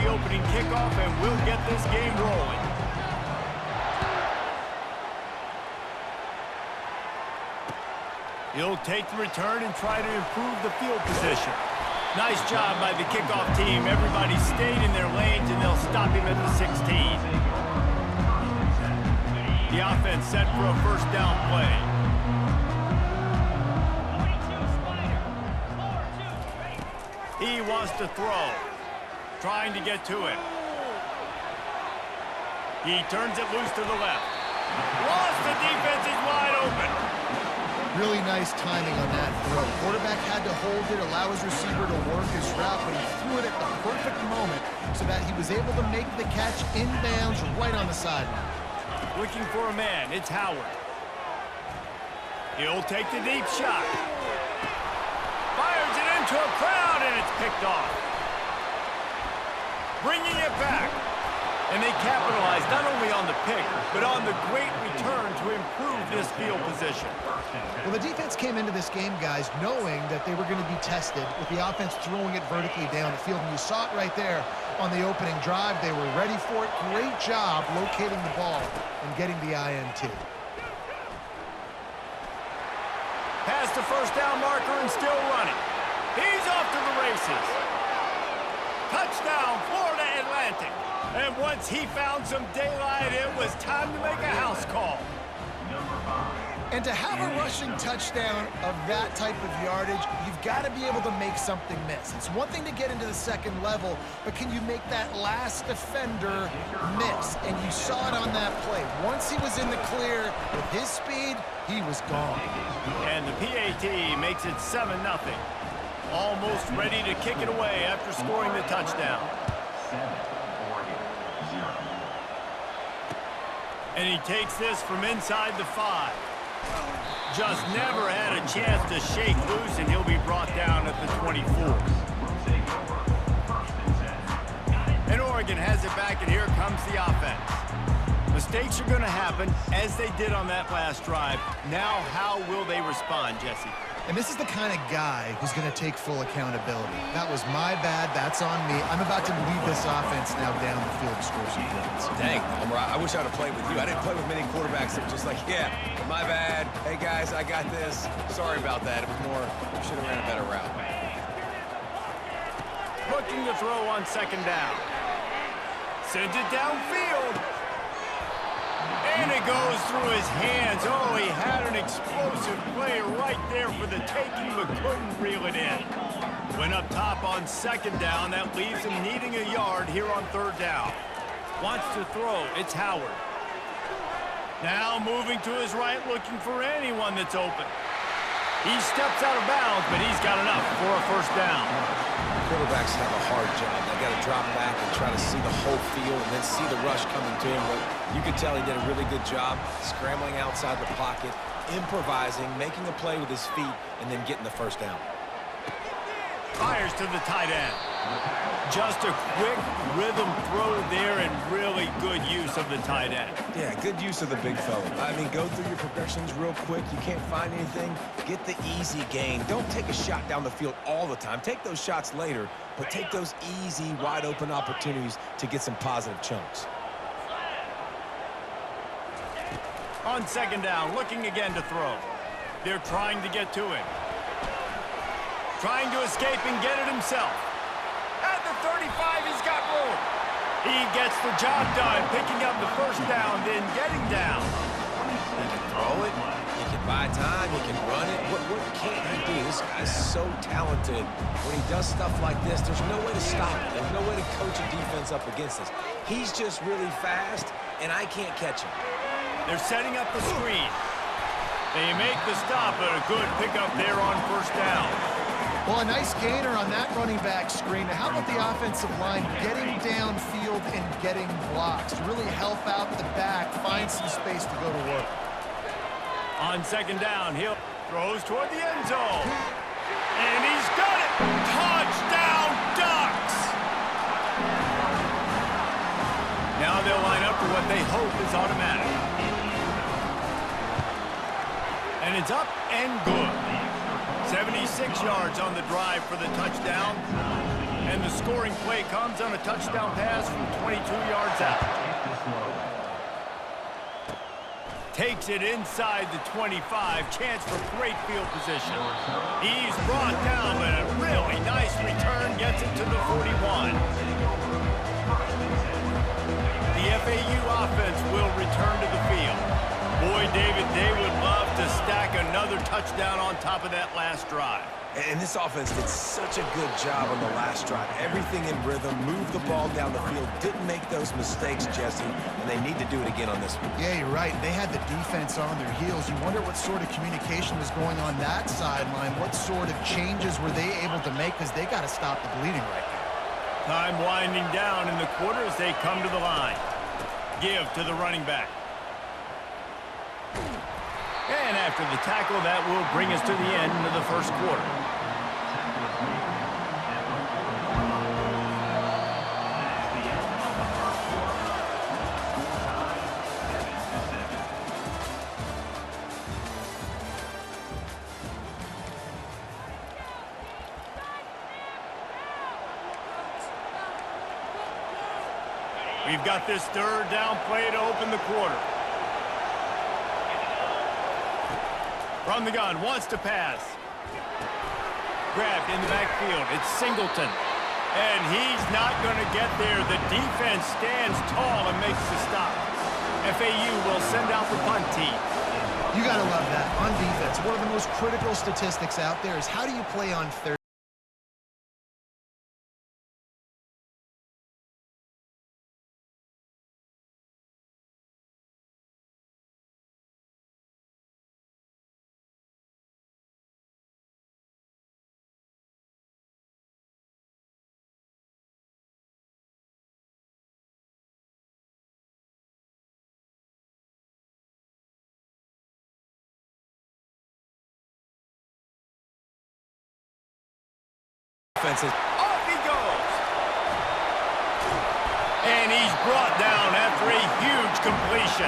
the opening kickoff, and we'll get this game rolling. He'll take the return and try to improve the field position. Nice job by the kickoff team. Everybody stayed in their lanes, and they'll stop him at the 16. The offense set for a first down play. He wants to throw. Trying to get to it. He turns it loose to the left. Lost, the defense is wide open. Really nice timing on that throw. Quarterback had to hold it, allow his receiver to work his route, but he threw it at the perfect moment so that he was able to make the catch inbounds right on the sideline. Looking for a man, it's Howard. He'll take the deep shot. Fires it into a crowd, and it's picked off. Bringing it back. And they capitalized not only on the pick, but on the great return to improve this field position. Well, the defense came into this game, guys, knowing that they were going to be tested with the offense throwing it vertically down the field. And you saw it right there on the opening drive. They were ready for it. Great job locating the ball and getting the INT. Past the first down marker and still running. He's off to the races. Touchdown, Florida Atlantic. And once he found some daylight, it was time to make a house call. And to have a rushing touchdown of that type of yardage, you've got to be able to make something miss. It's one thing to get into the second level, but can you make that last defender miss? And you saw it on that play. Once he was in the clear with his speed, he was gone. And the PAT makes it 7-0. Almost ready to kick it away after scoring the touchdown. And he takes this from inside the 5. Just never had a chance to shake loose, and he'll be brought down at the 24. And Oregon has it back, and here comes the offense. Mistakes are going to happen, as they did on that last drive. Now, how will they respond, Jesse? And this is the kind of guy who's going to take full accountability. That was my bad. That's on me. I'm about to lead this offense now down the field to score some points. Dang, I wish I'd have played with you. I didn't play with many quarterbacks that were just like, yeah, my bad. Hey, guys, I got this. Sorry about that. It was more, should have ran a better route. Looking to throw on second down. Sends it downfield. And it goes through his hands. Oh, he had an explosive play right there for the taking, but couldn't reel it in. Went up top on second down. That leaves him needing a yard here on third down. Wants to throw. It's Howard. Now moving to his right, looking for anyone that's open. He steps out of bounds, but he's got enough for a first down. Quarterbacks have a hard job. They got to drop back and try to see the whole field and then see the rush coming to him. But you can tell he did a really good job scrambling outside the pocket, improvising, making a play with his feet, and then getting the first down. Fires to the tight end. Just a quick rhythm throw there and really good use of the tight end. Yeah, good use of the big fella. I mean, go through your progressions real quick. You can't find anything. Get the easy gain. Don't take a shot down the field all the time. Take those shots later, but take those easy, wide-open opportunities to get some positive chunks. On second down, looking again to throw. They're trying to get to it. Trying to escape and get it himself. At the 35, he's got room. He gets the job done, picking up the first down, then getting down. He can throw it. He can buy time. He can run it. What can't he do? This guy's so talented. When he does stuff like this, there's no way to stop it. There's no way to coach a defense up against this. He's just really fast, and I can't catch him. They're setting up the screen. They make the stop, but a good pickup there on first down. Well, a nice gainer on that running back screen. How about the offensive line getting downfield and getting blocks to really help out the back, find some space to go to work? On second down, Hill throws toward the end zone. And he's got it! Touchdown, Ducks! Now they'll line up for what they hope is automatic. And it's up and good. 76 yards on the drive for the touchdown. And the scoring play comes on a touchdown pass from 22 yards out. Takes it inside the 25. Chance for great field position. He's brought down, but a really nice return gets it to the 41. The FAU offense will return to the field. Boy, David, they would love to stack another touchdown on top of that last drive. And this offense did such a good job on the last drive. Everything in rhythm, moved the ball down the field, didn't make those mistakes, Jesse, and they need to do it again on this one. Yeah, you're right. They had the defense on their heels. You wonder what sort of communication was going on that sideline. What sort of changes were they able to make, because they got to stop the bleeding right now. Time winding down in the quarter as they come to the line. Give to the running back. And after the tackle, that will bring us to the end of the first quarter. We've got this third down play to open the quarter. From the gun, wants to pass. Grabbed in the backfield. It's Singleton. And he's not going to get there. The defense stands tall and makes the stop. FAU will send out the punt team. You got to love that. On defense, one of the most critical statistics out there is how do you play on third? Off he goes. And he's brought down after a huge completion.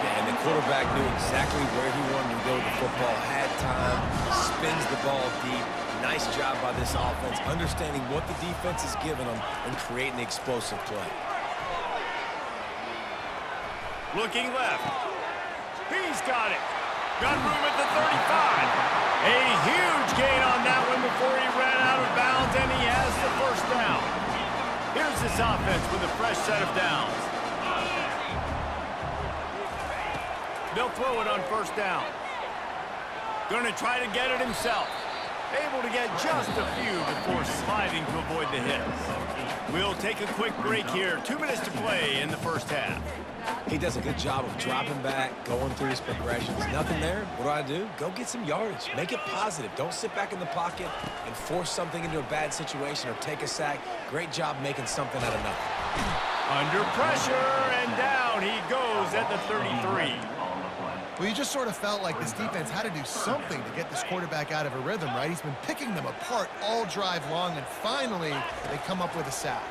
And the quarterback knew exactly where he wanted to go with the football, had time, spins the ball deep. Nice job by this offense, understanding what the defense is giving them and creating the explosive play. Looking left. He's got it. Got room at the 35. A huge gain on that one before he ran out of bounds, and he has the first down. Here's this offense with a fresh set of downs. They'll throw it on first down. Going to try to get it himself. Able to get just a few before sliding to avoid the hits. We'll take a quick break here. 2 minutes to play in the first half. He does a good job of dropping back, going through his progressions. Nothing there. What do? Go get some yardage. Make it positive. Don't sit back in the pocket and force something into a bad situation or take a sack. Great job making something out of nothing. Under pressure, and down he goes at the 33. Well, you just sort of felt like this defense had to do something to get this quarterback out of a rhythm, right? He's been picking them apart all drive long, and finally they come up with a sack.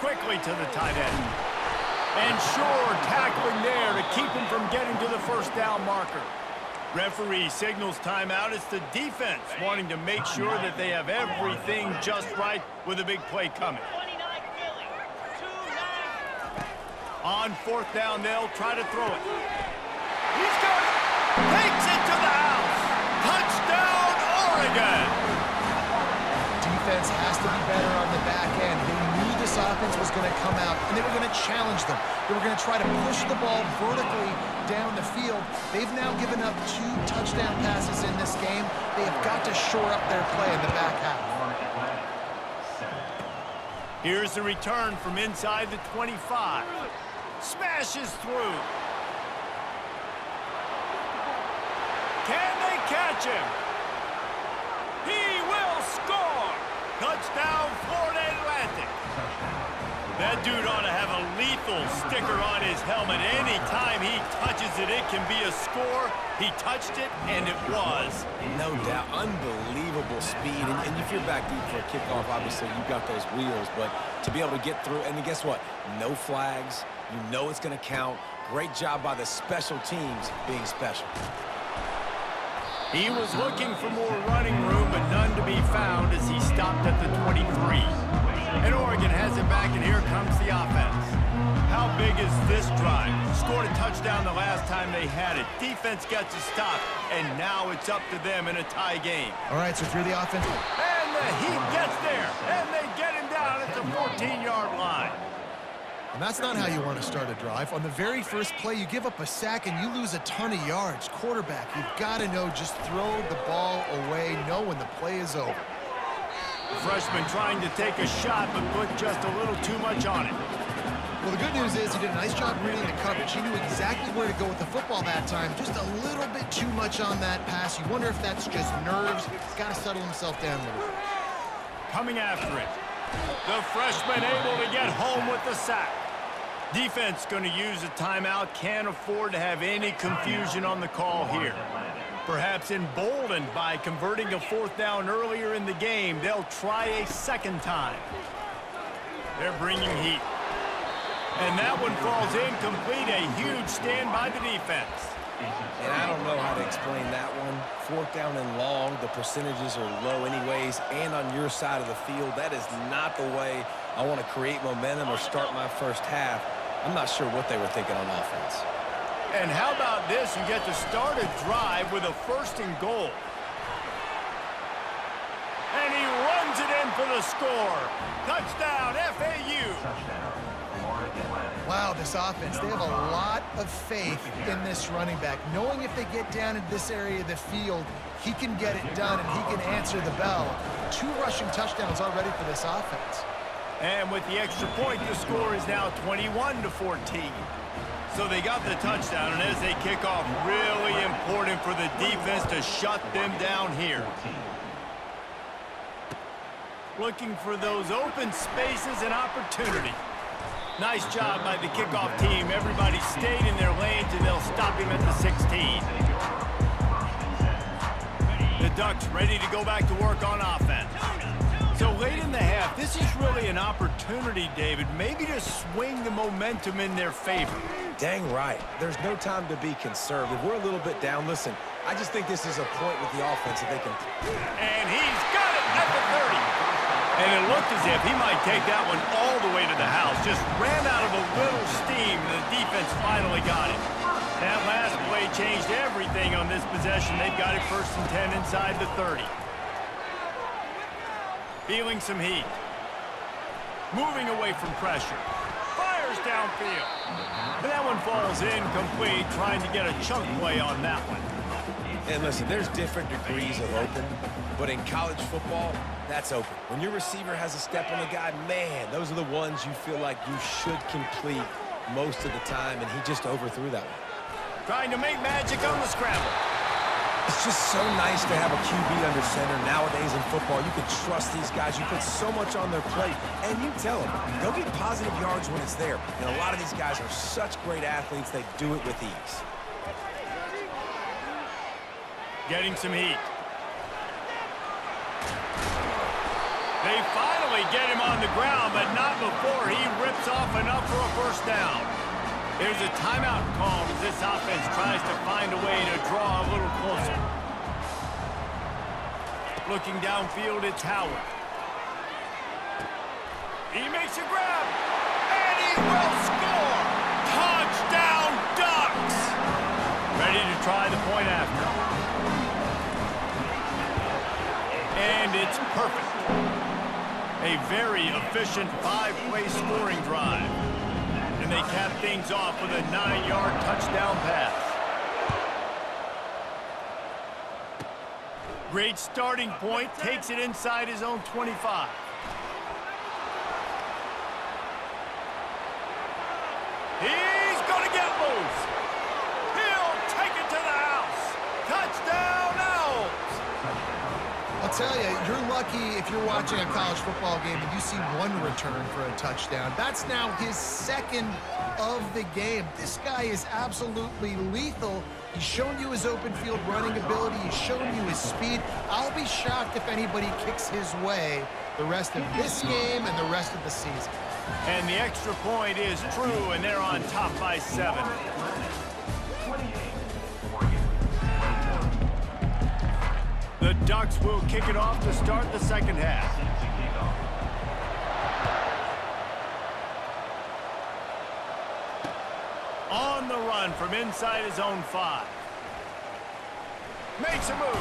Quickly to the tight end. And sure, tackling there to keep him from getting to the first down marker. Referee signals timeout. It's the defense wanting to make sure that they have everything just right with a big play coming. On fourth down, they'll try to throw it. He's got it. Takes it to the house. Touchdown, Oregon. Defense has to be better on the back end. They knew this offense was going to come out, and they were going to challenge them. They were going to try to push the ball vertically down the field. They've now given up 2 touchdown passes in this game. They have got to shore up their play in the back half. Here's the return from inside the 25. Smashes through. Can they catch him? He will score! Touchdown, Florida Atlantic. That dude ought to have a lethal sticker on his helmet. Anytime he touches it, it can be a score. He touched it, and it was. No doubt. Unbelievable speed. And if you're back deep for a kickoff, obviously you've got those wheels. But to be able to get through, and then guess what? No flags. You know it's going to count. Great job by the special teams being special. He was looking for more running room, but none to be found as he stopped at the 23. And Oregon has it back, and here comes the offense. How big is this drive? Scored a touchdown the last time they had it. Defense gets a stop, and now it's up to them in a tie game. All right, so through the offense. And the Heat gets there, and they get him down at the 14-yard line. And that's not how you want to start a drive. On the very first play, you give up a sack and you lose a ton of yards. Quarterback, you've got to know, just throw the ball away, know when the play is over. The freshman trying to take a shot, but put just a little too much on it. Well, the good news is he did a nice job reading the coverage. He knew exactly where to go with the football that time. Just a little bit too much on that pass. You wonder if that's just nerves. He's got to settle himself down a little bit. Coming after it. The freshman able to get home with the sack. Defense going to use a timeout. Can't afford to have any confusion on the call here. Perhaps emboldened by converting a fourth down earlier in the game, they'll try a second time. They're bringing heat. And that one falls incomplete. A huge stand by the defense. And I don't know how to explain that one. Fourth down and long, the percentages are low anyways, and on your side of the field, that is not the way I want to create momentum or start my first half. I'm not sure what they were thinking on offense. And how about this? You get to start a drive with a 1st and goal. And he runs it in for the score. Touchdown, FAU. Wow, this offense, they have a lot of faith in this running back, knowing if they get down in this area of the field, he can get it done and he can answer the bell. 2 rushing touchdowns already for this offense. And with the extra point, the score is now 21-14. So they got the touchdown, and as they kick off, really important for the defense to shut them down here. Looking for those open spaces and opportunity. Nice job by the kickoff team. Everybody stayed in their lanes, and they'll stop him at the 16. The Ducks ready to go back to work on offense. So late in the half, this is really an opportunity, David, maybe to swing the momentum in their favor. Dang right. There's no time to be conservative. We're a little bit down. Listen, I just think this is a point with the offense that they can... And he's got it at the 30. And it looked as if he might take that one all the way to the house. Just ran out of a little steam, and the defense finally got it. That last play changed everything on this possession. They've got it 1st and 10 inside the 30. Feeling some heat. Moving away from pressure. Fires downfield. And that one falls incomplete, trying to get a chunk play on that one. And listen, there's different degrees of open, but in college football, that's open. When your receiver has a step on the guy, man, those are the ones you feel like you should complete most of the time, and he just overthrew that one. Trying to make magic on the scramble. It's just so nice to have a QB under center nowadays in football. You can trust these guys. You put so much on their plate, and you tell them, they'll get positive yards when it's there. And a lot of these guys are such great athletes, they do it with ease. Getting some heat. They finally get him on the ground, but not before he rips off enough for a 1st down. There's a timeout called as this offense tries to find a way to draw a little closer. Looking downfield, it's Howard. He makes a grab, and he will score! Touchdown, Ducks! Ready to try the point after. And it's perfect. A very efficient 5-play scoring drive. And they cap things off with a 9-yard touchdown pass. Great starting point, takes it inside his own 25. He's going to get loose. He'll take it to the house. Touchdown, Owls. I'll tell you, you're lucky if you're watching a college football game and you see one return for a touchdown. That's now his 2nd of the game. This guy is absolutely lethal. He's shown you his open field running ability. He's shown you his speed. I'll be shocked if anybody kicks his way the rest of this game and the rest of the season. And the extra point is true, and they're on top by 7. Ducks will kick it off to start the second half. On the run from inside his own 5. Makes a move.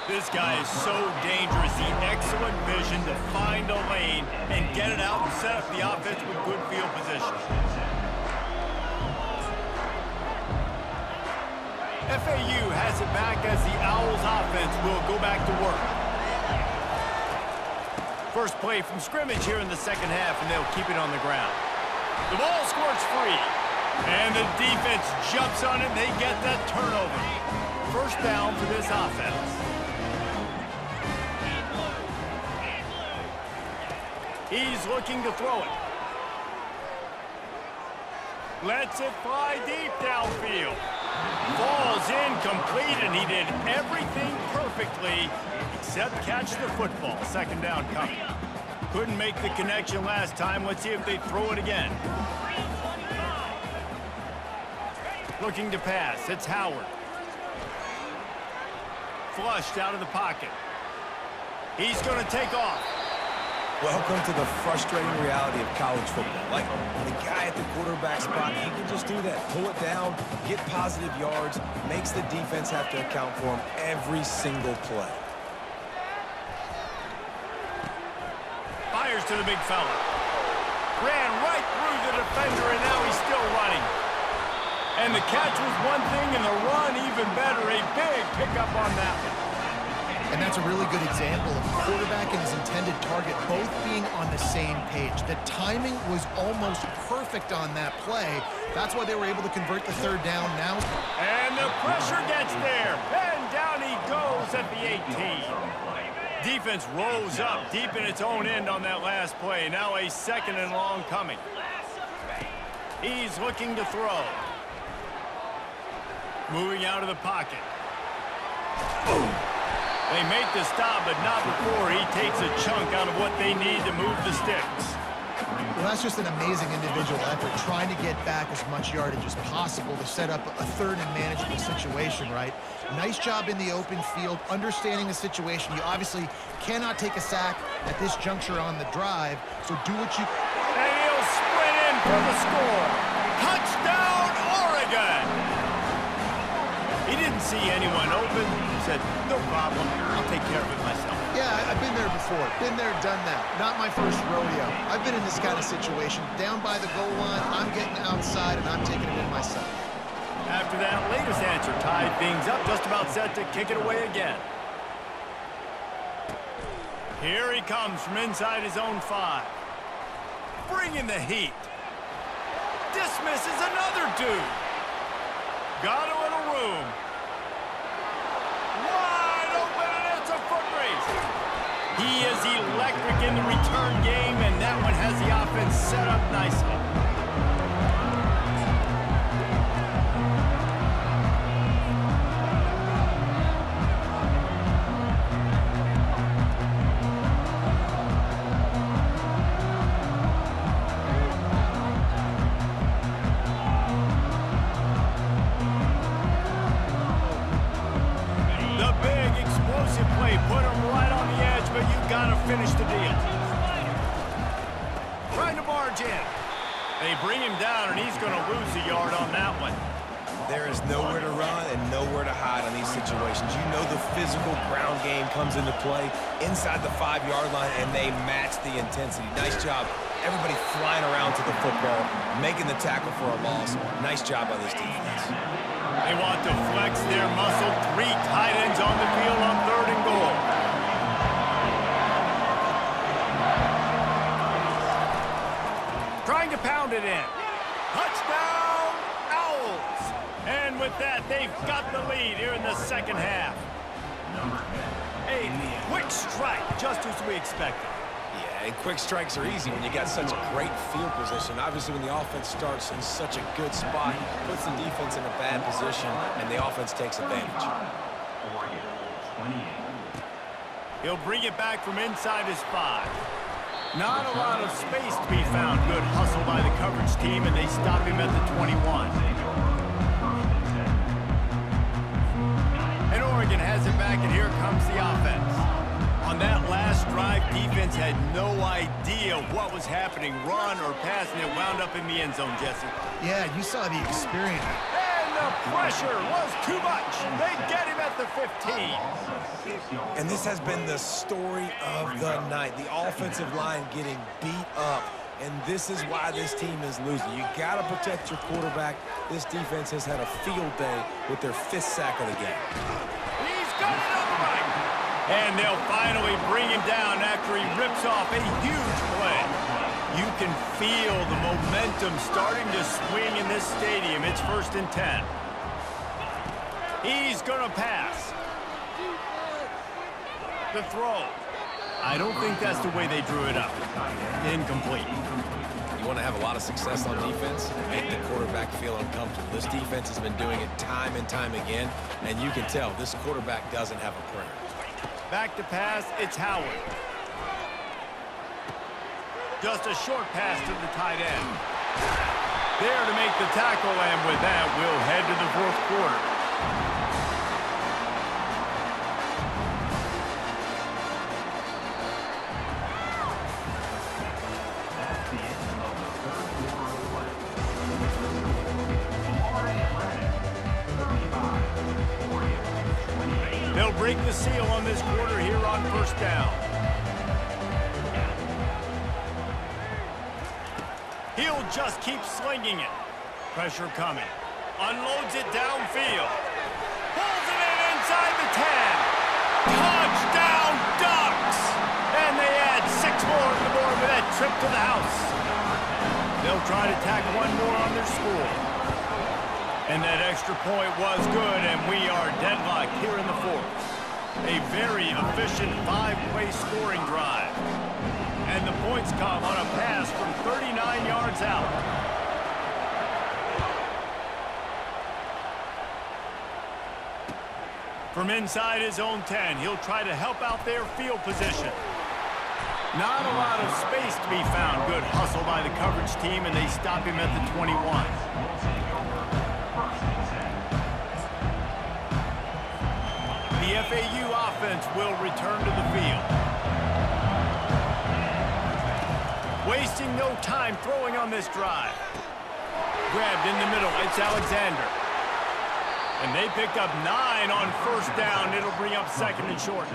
This guy is so dangerous. The excellent vision to find a lane and get it out and set up the offense with good field position. FAU has it back as the Owls offense will go back to work. First play from scrimmage here in the second half, and they'll keep it on the ground. The ball squirts free, and the defense jumps on it, and they get that turnover. First down for this offense. He's looking to throw it. Lets it fly deep downfield. Falls incomplete, and he did everything perfectly except catch the football. Second down coming. Couldn't make the connection last time. Let's see if they throw it again. Looking to pass. It's Howard. Flushed out of the pocket. He's going to take off. Welcome to the frustrating reality of college football. Like, the guy at the quarterback spot, he can just do that. Pull it down, get positive yards, makes the defense have to account for him every single play. Fires to the big fella. Ran right through the defender, and now he's still running. And the catch was one thing, and the run even better. A big pickup on that one. And that's a really good example of the quarterback and his intended target both being on the same page. The timing was almost perfect on that play. That's why they were able to convert the third down now. And the pressure gets there. And down he goes at the 18. Defense rose up deep in its own end on that last play. Now a second and long coming. He's looking to throw. Moving out of the pocket. Boom. They make the stop, but not before he takes a chunk out of what they need to move the sticks. Well, that's just an amazing individual effort, trying to get back as much yardage as possible to set up a third and manageable situation, right? Nice job in the open field, understanding the situation. You obviously cannot take a sack at this juncture on the drive, so do what you... And he'll sprint in for the score. Touchdown, Oregon! He didn't see anyone open. Said, no problem, I'll take care of it myself. Yeah, I've been there before. Been there, done that. Not my first rodeo. I've been in this kind of situation. Down by the goal line, I'm getting outside, and I'm taking it in myself. After that latest answer tied things up, just about set to kick it away again. Here he comes from inside his own 5. Bringing the heat. Dismisses another dude. Got a little room. Wide open, and it's a foot race. He is electric in the return game, and that one has the offense set up nicely. Finish the deal. Trying to barge in. They bring him down, and he's going to lose a yard on that one. There is nowhere to run and nowhere to hide on these situations. You know the physical ground game comes into play inside the 5-yard line, and they match the intensity. Nice job. Everybody flying around to the football, making the tackle for a loss. Nice job by this defense. They want to flex their muscle. 3 tight ends on the field on 3rd and goal. Trying to pound it in. Touchdown, Owls. And with that, they've got the lead here in the second half. A quick strike, just as we expected. Yeah, and quick strikes are easy when you got such a great field position. Obviously, when the offense starts in such a good spot, puts the defense in a bad position, and the offense takes advantage. He'll bring it back from inside his 5. Not a lot of space to be found. Good hustle by the coverage team, and they stop him at the 21. And Oregon Oregon has it back, and here comes the offense. On that last drive, defense had no idea what was happening, run or pass, and it wound up in the end zone, Jesse. Yeah, you saw the experience. And the pressure was too much. They get him at the 15. And this has been the story of the night. The offensive line getting beat up. And this is why this team is losing. You got to protect your quarterback. This defense has had a field day with their 5th sack of the game. He's got it on the right. And they'll finally bring him down after he rips off a huge play. You can feel the momentum starting to swing in this stadium. It's 1st and 10. He's going to pass. The throw. I don't think that's the way they drew it up. Incomplete. You want to have a lot of success on defense? Make the quarterback feel uncomfortable. This defense has been doing it time and time again, and you can tell this quarterback doesn't have a prayer. Back to pass, it's Howard. Just a short pass to the tight end. There to make the tackle, and with that, we'll head to the 4th quarter. They'll break the seal on this quarter here on 1st down. He'll just keep slinging it. Pressure coming. Unloads it downfield. Pulls it in inside the 10. Touchdown Ducks! And they add 6 more to the board with that trip to the house. They'll try to tack 1 more on their score. And that extra point was good, and we are deadlocked here in the 4th. A very efficient 5-play scoring drive. And the points come on a pass from 39 yards out. From inside his own 10, he'll try to help out their field position. Not a lot of space to be found. Good hustle by the coverage team, and they stop him at the 21. The FAU offense will return to the field. Wasting no time throwing on this drive. Grabbed in the middle, it's Alexander. And they picked up 9 on 1st down. It'll bring up 2nd and short.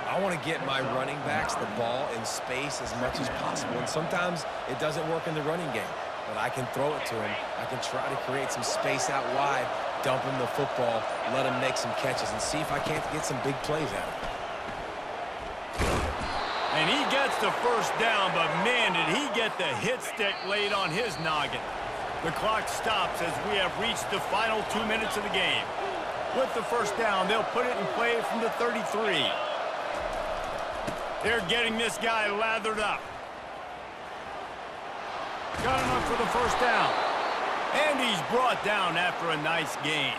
I want to get my running backs the ball in space as much as possible. And sometimes it doesn't work in the running game. But I can throw it to him. I can try to create some space out wide, dump him the football, let him make some catches, and see if I can't get some big plays out of it. And he gets the 1st down, but man, did he get the hit stick laid on his noggin. The clock stops as we have reached the final 2 minutes of the game. With the 1st down, they'll put it in play from the 33. They're getting this guy lathered up. Got enough for the 1st down. And he's brought down after a nice gain.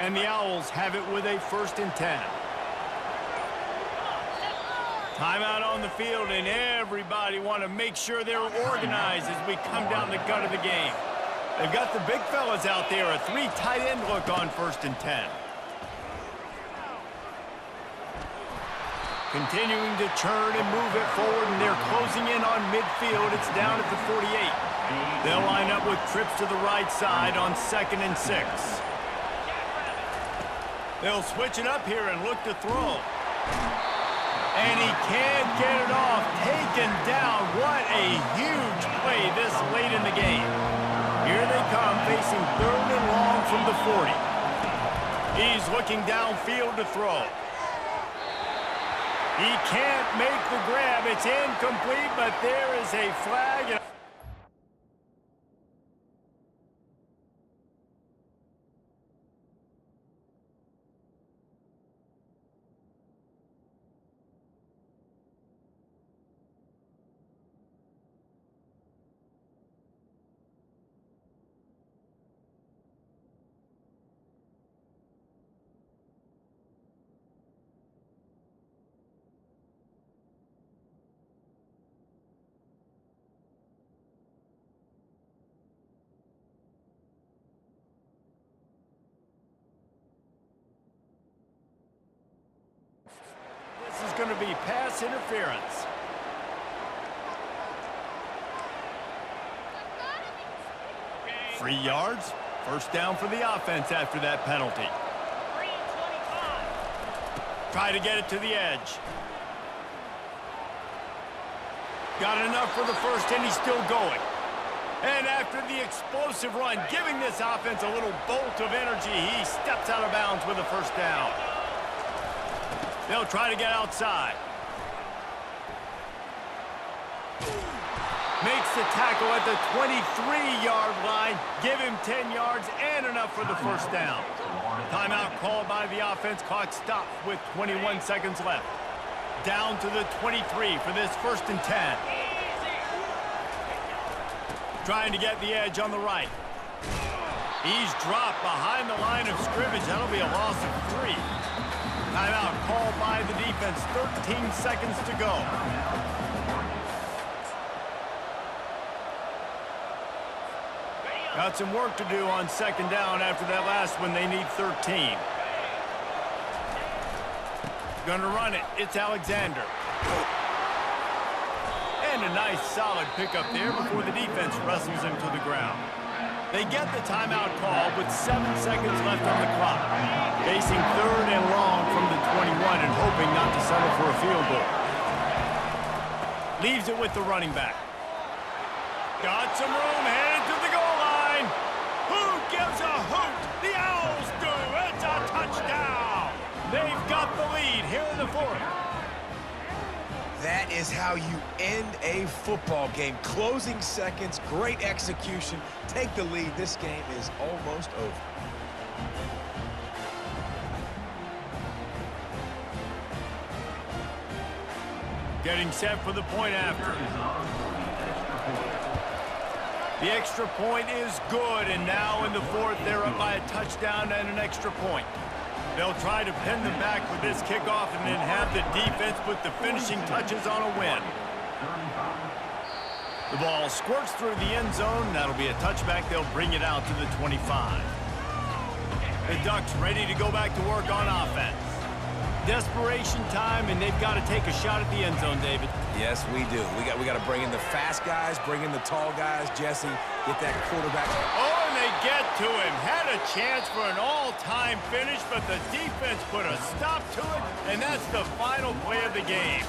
And the Owls have it with a 1st and 10. Timeout on the field, and everybody want to make sure they're organized as we come down the gut of the game. They've got the big fellas out there, a 3 tight end look on 1st and 10. Continuing to churn and move it forward, and they're closing in on midfield. It's down at the 48. They'll line up with trips to the right side on 2nd and 6. They'll switch it up here and look to throw. And he can't get it off. Taken down. What a huge play this late in the game. Here they come, facing 3rd and long from the 40. He's looking downfield to throw. He can't make the grab. It's incomplete, but there is a flag. to be pass interference. Free yards. First down for the offense after that penalty. Try to get it to the edge. Got enough for the first, and he's still going. And after the explosive run, giving this offense a little bolt of energy, he steps out of bounds with a first down. They'll try to get outside. Makes the tackle at the 23-yard line. Give him 10 yards and enough for the first down. Timeout called by the offense. Clock stopped with 21 seconds left. Down to the 23 for this 1st and 10. Trying to get the edge on the right. He's dropped behind the line of scrimmage. That'll be a loss of 3. Timeout called by the defense. 13 seconds to go. Got some work to do on 2nd down after that last one. They need 13. Gonna run it. It's Alexander. And a nice solid pickup there before the defense wrestles him to the ground. They get the timeout call with 7 seconds left on the clock. Facing 3rd and long from the 21 and hoping not to settle for a field goal. Leaves it with the running back. Got some room, headed to the goal line. Who gives a hoot? The Owls do. It's a touchdown. They've got the lead here in the 4th. That is how you end a football game. Closing seconds, great execution. Take the lead. This game is almost over. Getting set for the point after. The extra point is good, and now in the 4th, they're up by a touchdown and an extra point. They'll try to pin them back with this kickoff and then have the defense put the finishing touches on a win. The ball squirts through the end zone. That'll be a touchback. They'll bring it out to the 25. The Ducks ready to go back to work on offense. Desperation time, and they've got to take a shot at the end zone, David. Yes, we do. We got to bring in the fast guys, bring in the tall guys. Jesse, get that quarterback. Oh, and they get to him. Had a chance for an all-time finish, but the defense put a stop to it, and that's the final play of the game.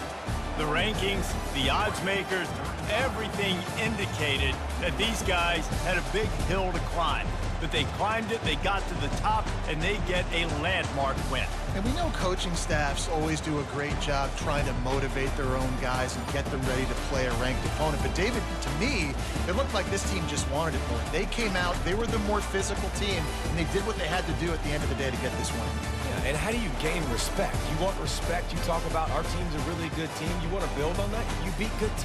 The rankings, the odds makers, everything indicated that these guys had a big hill to climb. But they climbed it, they got to the top, and they get a landmark win. And we know coaching staffs always do a great job trying to motivate their own guys and get them ready to play a ranked opponent. But David, to me, it looked like this team just wanted it more. They came out, they were the more physical team, and they did what they had to do at the end of the day to get this win. Yeah, and how do you gain respect? You want respect, you talk about our team's a really good team. You want to build on that, you beat good teams.